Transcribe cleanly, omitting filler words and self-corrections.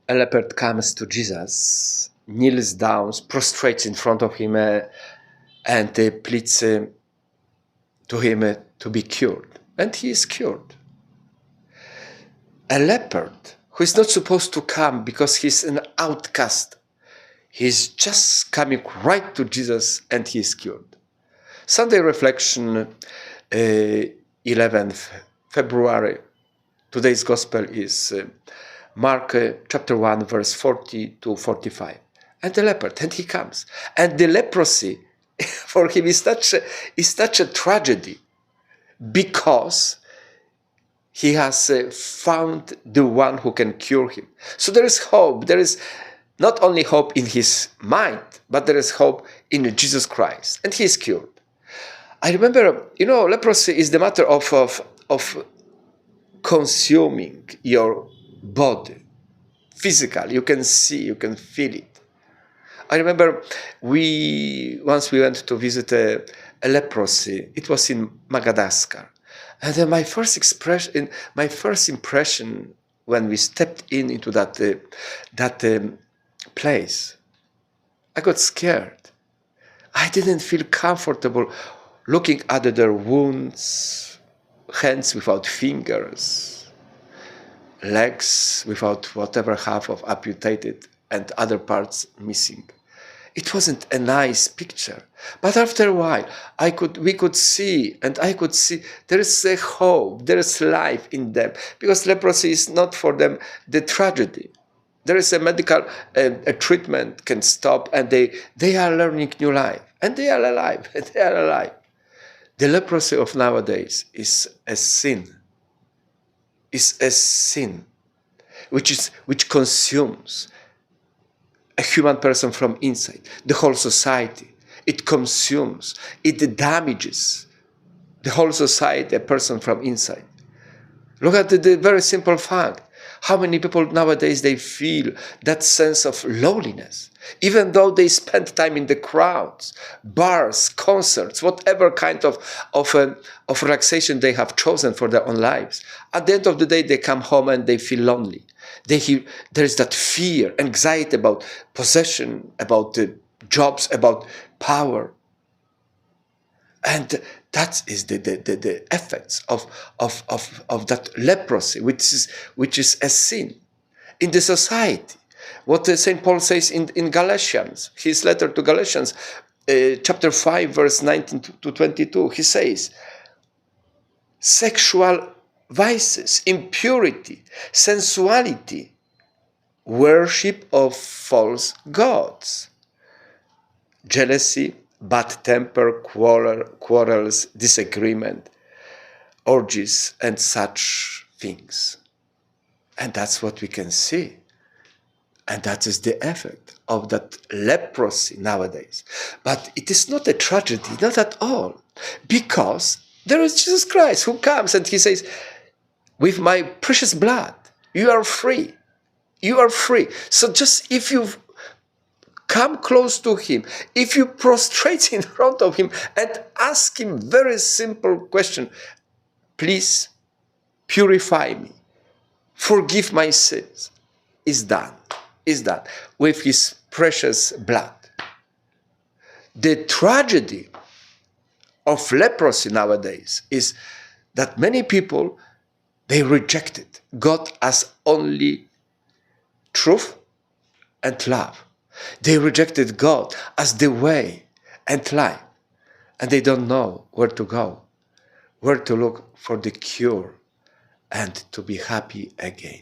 A leopard comes to Jesus, kneels down, prostrates in front of him, and pleads to him to be cured. And he is cured. A leopard who is not supposed to come because he's an outcast, he's just coming right to Jesus and he is cured. Sunday reflection, 11th February. Today's gospel is Mark chapter 1, verse 40 to 45. And the leopard, and he comes. And the leprosy for him is such a tragedy because he has found the one who can cure him. So there is hope. There is not only hope in his mind, but there is hope in Jesus Christ. And he is cured. I remember, leprosy is the matter of consuming your body physically. You can see, you can feel it. I remember once we went to visit a leprosy. It was in Madagascar. And then my first impression when we stepped into that place, I got scared. I didn't feel comfortable looking at their wounds, hands without fingers, legs without whatever half of amputated and other parts missing. It wasn't a nice picture, but after a while, we could see there is a hope, there is life in them, because leprosy is not for them the tragedy. There is a medical treatment can stop, and they are learning new life, and they are alive. They are alive. The leprosy of nowadays is a sin. Is a sin, which consumes a human person from inside, the whole society. It consumes, it damages the whole society, a person from inside. Look at the very simple fact. How many people nowadays, they feel that sense of loneliness, even though they spend time in the crowds, bars, concerts, whatever kind of relaxation they have chosen for their own lives. At the end of the day, they come home and they feel lonely. There is that fear, anxiety about possession, about the jobs, about power. And that is the effects of that leprosy, which is a sin in the society. What St. Paul says in Galatians, his letter to Galatians, chapter 5, verse 19 to 22, he says, sexual vices, impurity, sensuality, worship of false gods, jealousy, bad temper, quarrels, disagreement, orgies, and such things. And that's what we can see. And that is the effect of that leprosy nowadays. But it is not a tragedy, not at all, because there is Jesus Christ who comes and he says, with my precious blood, you are free. You are free. So just if you come close to him, if you prostrate in front of him and ask him very simple question, please purify me, forgive my sins, is done with his precious blood. The tragedy of leprosy nowadays is that many people, they rejected God as only truth and love. They rejected God as the way and life, and they don't know where to go, where to look for the cure and to be happy again.